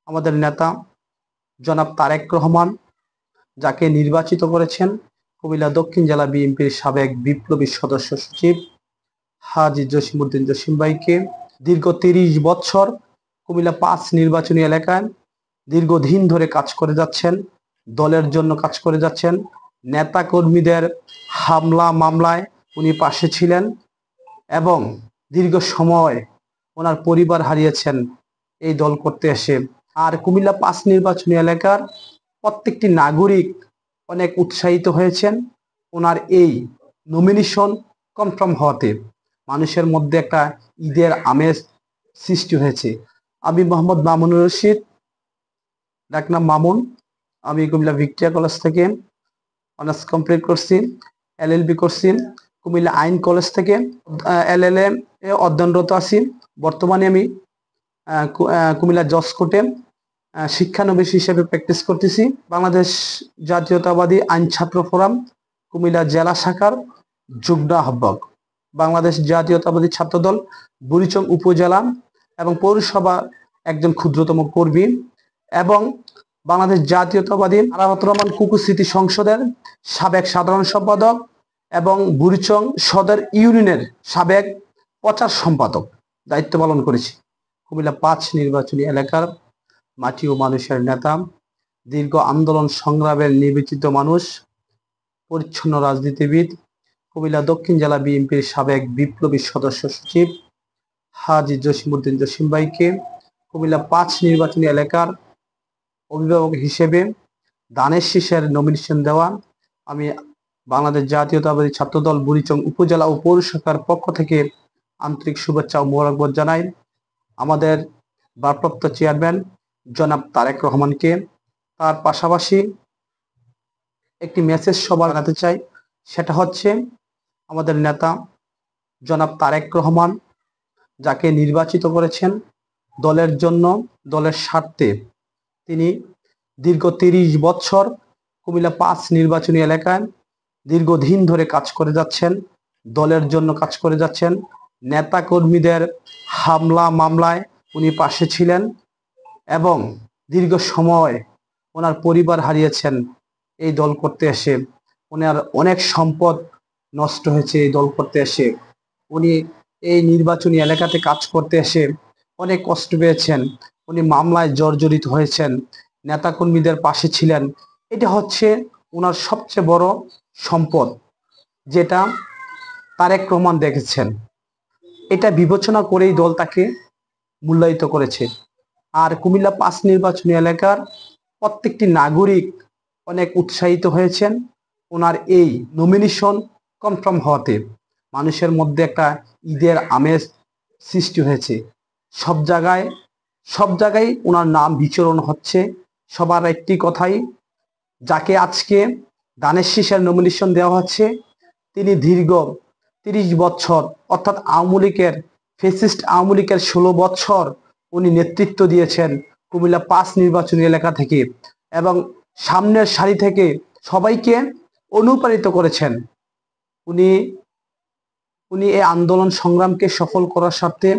আমাদের নেতা জনাব তারেক রহমান, যাকে নির্বাচিত করেছেন কুমিল্লা দক্ষিণ জেলা বিএনপির সাবেক বিপ্লবী সদস্য সচিব হাজী জসিমউদ্দিন জসিম ভাইকে। দীর্ঘ ৩০ বছর কুমিল্লা ৫ নির্বাচনী এলাকায় দীর্ঘদিন ধরে কাজ করে যাচ্ছেন, দলের জন্য কাজ করে যাচ্ছেন। নেতা কর্মীদের হামলা মামলায় উনি পাশে ছিলেন এবং দীর্ঘ সময় ওনার পরিবার হারিয়েছেন এই দল করতে এসে। আর কুমিল্লা ৫ নির্বাচনী এলাকার প্রত্যেকটি নাগরিক অনেক উৎসাহিত হয়েছেন ওনার এই নমিনেশন কনফার্ম হওয়াতে। মানুষের মধ্যে একটা ঈদের আমেজ সৃষ্টি হয়েছে। আমি মোহাম্মদ মামুনুর রশিদ, ডাকনাম মামুন। আমি কুমিল্লা ভিক্টোরিয়া কলেজ থেকে অনার্স কমপ্লিট করছি, এলএলবি করছি। কুমিল্লা আইন কলেজ থেকে এলএলএম এ অধ্যয়নরত আছি। বর্তমানে আমি কুমিল্লা জজ কোর্টে শিক্ষানবিশ হিসেবে প্র্যাকটিস করতেছি। বাংলাদেশ জাতীয়তাবাদী আইন ছাত্র ফোরাম কুমিল্লা জেলা শাখার যুগ্ম আহ্বায়ক, বাংলাদেশ জাতীয়তাবাদী ছাত্রদল বুড়িচং উপজেলা এবং পৌরসভা একজন ক্ষুদ্রতম কর্মী, এবং বাংলাদেশ জাতীয়তাবাদী আরাফাত রহমান কুকু স্মৃতি সংসদের সাবেক সাধারণ সম্পাদক এবং বুড়িচং সদর ইউনিয়নের সাবেক প্রচার সম্পাদক দায়িত্ব পালন করেছি। কুমিল্লা ৫ নির্বাচনী এলাকার মাটি ও মানুষের নেতা, দীর্ঘ আন্দোলন সংগ্রামের নিবেদিত মানুষ, পরিচ্ছন্ন রাজনীতিবিদ, কুমিল্লা দক্ষিণ জেলা বিএনপির সাবেক বিপ্লবী সদস্য সচিব হাজী জসিমউদ্দিন জসিম ভাইকে কুমিল্লা ৫ নির্বাচনী এলাকার অভিভাবক হিসেবে দানের শীষের নমিনেশন দেওয়া আমি বাংলাদেশ জাতীয়তাবাদী ছাত্রদল বুড়িচং উপজেলা ও পৌরসভার পক্ষ থেকে আন্তরিক শুভেচ্ছা ও মোবারকবাদ জানাই আমাদের ভারপ্রাপ্ত চেয়ারম্যান জনাব তারেক রহমানকে। তার পাশাপাশি একটি মেসেজ সবার জানাতে চাই, সেটা হচ্ছে আমাদের নেতা জনাব তারেক রহমান, যাকে নির্বাচিত করেছেন দলের জন্য, দলের স্বার্থে। তিনি দীর্ঘ ৩০ বছর কুমিল্লা ৫ নির্বাচনী এলাকায় দীর্ঘদিন ধরে কাজ করে যাচ্ছেন, দলের জন্য কাজ করে যাচ্ছেন। নেতা কর্মীদের হামলা মামলায় উনি পাশে ছিলেন এবং দীর্ঘ সময় ওনার পরিবার হারিয়েছেন এই দল করতে এসে। ওনার অনেক সম্পদ নষ্ট হয়েছে এই দল করতে এসে। উনি এই নির্বাচনী এলাকাতে কাজ করতে এসে অনেক কষ্ট পেয়েছেন, উনি মামলায় জর্জরিত হয়েছেন, নেতাকর্মীদের পাশে ছিলেন। এটা হচ্ছে ওনার সবচেয়ে বড় সম্পদ, যেটা তারেক রহমান দেখেছেন। এটা বিবেচনা করেই দল তাকে মূল্যায়িত করেছে। আর কুমিল্লা ৫ নির্বাচনী এলাকার প্রত্যেকটি নাগরিক অনেক উৎসাহিত হয়েছেন ওনার এই নমিনেশন কনফার্ম হওয়াতে। মানুষের মধ্যে একটা ঈদের আমেজ সৃষ্টি হয়েছে। সব জায়গায় ওনার নাম বিচরণ হচ্ছে। সবার একটি কথাই, যাকে আজকে দানের শীষের নমিনেশন দেওয়া হচ্ছে, তিনি দীর্ঘ ৩০ বছর অর্থাৎ ফ্যাসিস্ট আওয়ামী লীগের ১৬ বছর উনি নেতৃত্ব দিয়েছেন কুমিল্লা ৫ নির্বাচনী এলাকা থেকে, এবং সামনের সারি থেকে সবাইকে অনুপ্রাণিত করেছেন। উনি এই আন্দোলন সংগ্রামকে সফল করার স্বার্থে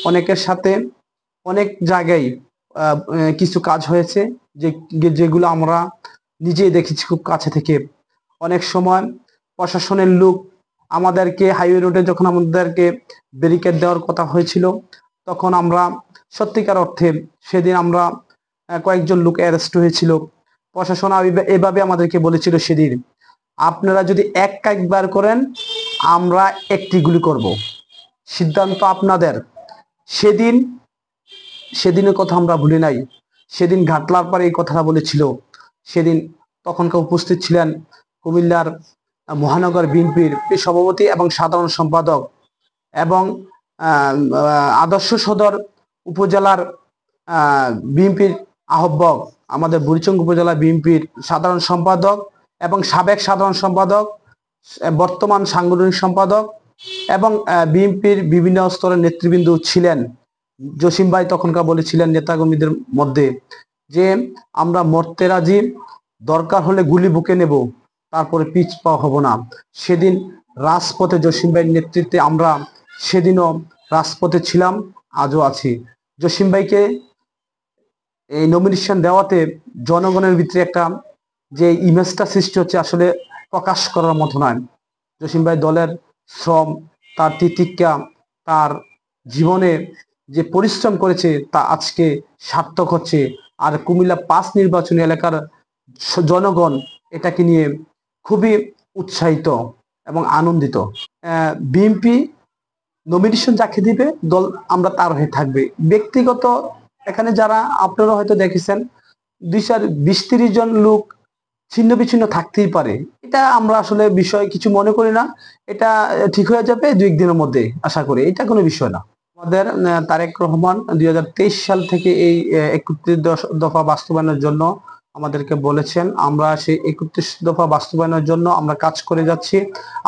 অনেকের সাথে অনেক জায়গায় কিছু কাজ হয়েছে, যেগুলো আমরা নিজেই দেখেছি খুব কাছে থেকে। অনেক সময় প্রশাসনের লোক আমাদেরকে হাইওয়ে রোডে যখন আমাদেরকে ব্যারিকেড দেওয়ার কথা হয়েছিল, তখন আমরা সত্যিকার অর্থে সেদিন আমরা কয়েকজন লোক অ্যারেস্ট হয়েছিল। প্রশাসন এভাবে আমাদেরকে বলেছিল সেদিন, আপনারা যদি একবার করেন আমরা একটি গুলি করব, সিদ্ধান্ত আপনাদের। সেদিনের কথা আমরা ভুলি নাই। সেদিন ঘাটলার পরে এই কথাটা বলেছিল। সেদিন তখনকার উপস্থিত ছিলেন কুমিল্লার মহানগর বিএনপির সভাপতি এবং সাধারণ সম্পাদক, এবং আদর্শ সদর উপজেলার বিএনপির আহ্বায়ক, আমাদের বুড়িচং উপজেলা বিএনপির সাধারণ সম্পাদক এবং সাবেক সাধারণ সম্পাদক, বর্তমান সাংগঠনিক সম্পাদক, এবং বিএনপির বিভিন্ন স্তরের নেতৃবৃন্দ ছিলেন। জসিম ভাই তখনকার বলেছিলেন নেতাকর্মীদের মধ্যে যে আমরা মরতে রাজি, দরকার হলে গুলি বুকে নেব, তারপরে পিছ পা হব না। সেদিন রাজপথে জসিম ভাইয়ের নেতৃত্বে আমরা সেদিনও রাজপথে ছিলাম, আজও আছি। জসিম ভাইকে এই নমিনেশন দেওয়াতে জনগণের ভিতরে একটা যে ইমেজটা সৃষ্টি হচ্ছে আসলে প্রকাশ করার মতো নয়। জসিম ভাই দলের শ্রম, তার তিতিক্ষা, তার জীবনে যে পরিশ্রম করেছে তা আজকে সার্থক হচ্ছে। আর কুমিল্লা 5 নির্বাচনী এলাকার জনগণ এটাকে নিয়ে খুবই উৎসাহিত এবং আনন্দিত। বিএনপি নমিনেশন যাকে দিবে দল আমরা তার হয়ে থাকবে। ব্যক্তিগত এখানে যারা আপনারা হয়তো দেখেছেন 20-30 জন লোক ছিন্ন বিচ্ছিন্ন থাকতেই পারে, এটা আমরা আসলে বিষয় কিছু মনে করি না। এটা ঠিক হয়ে যাবে 2-1 দিনের মধ্যে, আশা করি এটা কোনো বিষয় না। আমাদের তারেক রহমান 2023 সাল থেকে এই 31 দফা বাস্তবায়নের জন্য আমাদেরকে বলেছেন। আমরা সেই 31 দফা বাস্তবায়নের জন্য আমরা কাজ করে যাচ্ছি।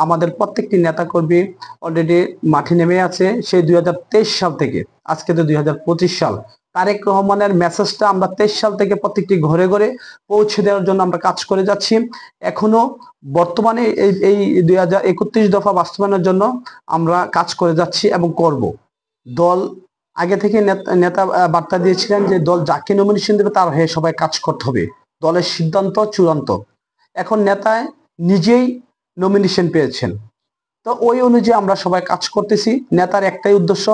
আমাদের প্রত্যেকটি নেতাকর্মী অলরেডি মাঠে নেমে আছে সেই 2023 সাল থেকে। আজকে তো 2025 সাল। তারেক রহমানের মেসেজটা আমরা 23 সাল থেকে প্রত্যেকটি ঘরে ঘরে পৌঁছে দেওয়ার জন্য আমরা কাজ করে যাচ্ছি। এখনো বর্তমানে এই 2031 দফা বাস্তবায়নের জন্য আমরা কাজ করে যাচ্ছি এবং করব। দল আগে থেকে নেতা বার্তা দিয়েছিলেন যে দল যাকে নমিনেশন দেবে তার হয়ে সবাই কাজ করতে হবে, দলের সিদ্ধান্ত চূড়ান্ত। এখন নেতায় নিজেই নমিনেশন পেয়েছেন, তো ওই অনুযায়ী আমরা সবাই কাজ করতেছি। নেতার একটাই উদ্দেশ্য,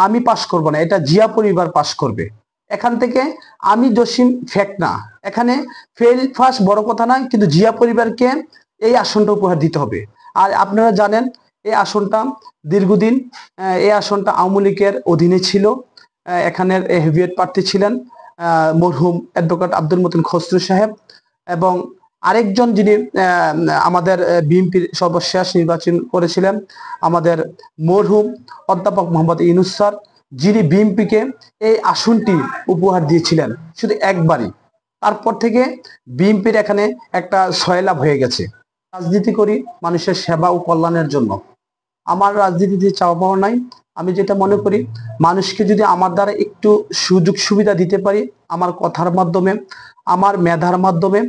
আমি পাশ করব না, এটা জিয়া পরিবার পাশ করবে। এখান থেকে আমি জসিম ফেক না, এখানে ফেল ফার্স্ট বড় কথা না, কিন্তু জিয়া পরিবারকে এই আসনটা উপহার দিতে হবে। আর আপনারা জানেন এই আসনটা দীর্ঘদিন এই আসনটা আওয়ামী লীগের অধীনে ছিল। এখানের হেভিওয়েট প্রার্থী ছিলেন মরহুম অ্যাডভোকেট আব্দুল মতিন খসরু সাহেব, এবং আরেকজন যিনি আমাদের বিএনপির সর্বশেষ নির্বাচন করেছিলেন আমাদের মরহুম অধ্যাপক মোহাম্মদ ইউনূস স্যার, যিনি বিএনপিকে এই আসনটি উপহার দিয়েছিলেন শুধু একবারই। তারপর থেকে বিএনপির এখানে একটা সয়লাভ হয়ে গেছে। রাজনীতি করি মানুষের সেবা ও কল্যাণের জন্য। আমার রাজনীতিতে চাওয়া পাওয়া নাই। আমি যেটা মনে করি, মানুষকে যদি আমার দ্বারা একটু সুযোগ সুবিধা দিতে পারি আমার কথার মাধ্যমে, আমার মেধার মাধ্যমে,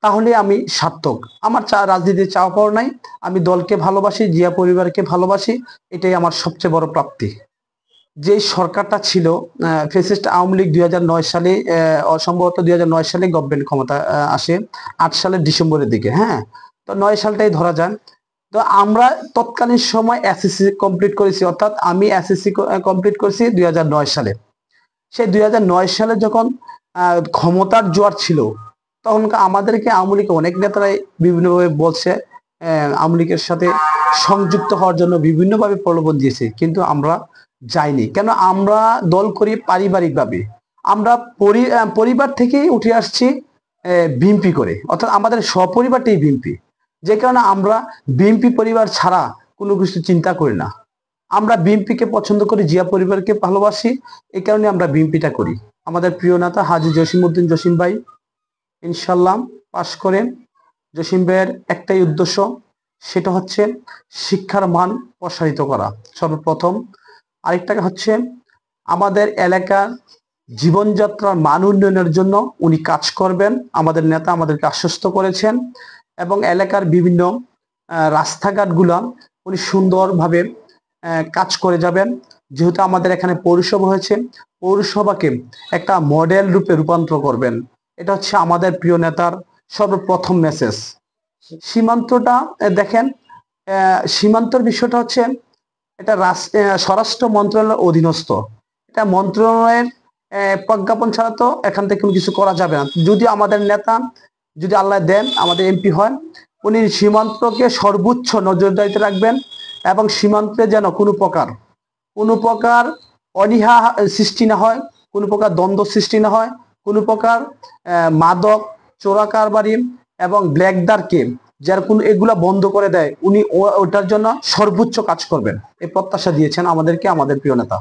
তাহলে আমি সার্থক। আমার রাজনীতিতে চাওয়া পাওয়া নাই। আমি দলকে ভালোবাসি, জিয়া পরিবারকে ভালোবাসি, এটাই আমার সবচেয়ে বড় প্রাপ্তি। যে সরকারটা ছিল ফ্যাসিস্ট আওয়ামী লীগ 2009 সালে, সম্ভবত 2009 সালে গভর্নমেন্ট ক্ষমতা আসে, 8 সালের ডিসেম্বরের দিকে। হ্যাঁ, তো 9 সালটাই ধরা যান। তো আমরা তৎকালীন সময় এসএসসি কমপ্লিট করেছি, অর্থাৎ আমি এসএসসি কমপ্লিট করেছি 2009 সালে। সেই 2009 সালে যখন ক্ষমতার জোয়ার ছিল, তখন আমাদেরকে আওয়ামী লীগ অনেক নেতারাই বিভিন্নভাবে বলছে, আওয়ামী লীগের সাথে সংযুক্ত হওয়ার জন্য বিভিন্নভাবে প্রলোভন দিয়েছে, কিন্তু আমরা যাইনি। কেন? আমরা দল করি পারিবারিকভাবে। আমরা পরিবার থেকেই উঠে আসছি বিএনপি করে, অর্থাৎ আমাদের সপরিবারটাই বিএনপি। যে কারণে আমরা বিএনপি পরিবার ছাড়া কোনো কিছু চিন্তা করি না। আমরা বিএনপিকে পছন্দ করি, জিয়া পরিবারকে ভালোবাসি, এই কারণে আমরা বিএনপিটা করি। আমাদের প্রিয় নেতা হাজী জসিমউদ্দিন জসিম ভাই ইনশাল্লাহ পাশ করেন। জসিম ভাইয়ের একটাই উদ্দেশ্য, সেটা হচ্ছে শিক্ষার মান প্রসারিত করা সর্বপ্রথম। আরেকটা হচ্ছে আমাদের এলাকার জীবনযাত্রার মান উন্নয়নের জন্য উনি কাজ করবেন। আমাদের নেতা আমাদেরকে আশ্বস্ত করেছেন, এবং এলাকার বিভিন্ন রাস্তাঘাটগুলা উনি সুন্দরভাবে কাজ করে যাবেন। যেহেতু আমাদের এখানে পৌরসভা হয়েছে, পৌরসভাকে একটা মডেল রূপে রূপান্তর করবেন। এটা হচ্ছে আমাদের প্রিয় নেতার সর্বপ্রথম মেসেজ। সীমান্তটা দেখেন, সীমান্তর বিষয়টা হচ্ছে এটা স্বরাষ্ট্র মন্ত্রণালয়ের অধীনস্থ। এটা মন্ত্রণালয়ের প্রজ্ঞাপন ছাড়া তো এখান থেকে কোনো কিছু করা যাবে না। যদি আমাদের নেতা, যদি আল্লাহ দেন আমাদের এমপি হয়, উনি সীমান্তকে সর্বোচ্চ নজরদারিতে রাখবেন, এবং সীমান্তে যেন কোনো প্রকার অনীহা সৃষ্টি না হয়, কোনো প্রকার দ্বন্দ্ব সৃষ্টি না হয়, কোনো প্রকার মাদক, চোরা কারবারি এবং ব্ল্যাকদারকে যার কোনো এগুলা বন্ধ করে দেয়, উনি ওটার জন্য সর্বোচ্চ কাজ করবেন, এই প্রত্যাশা দিয়েছেন আমাদেরকে আমাদের প্রিয় নেতা।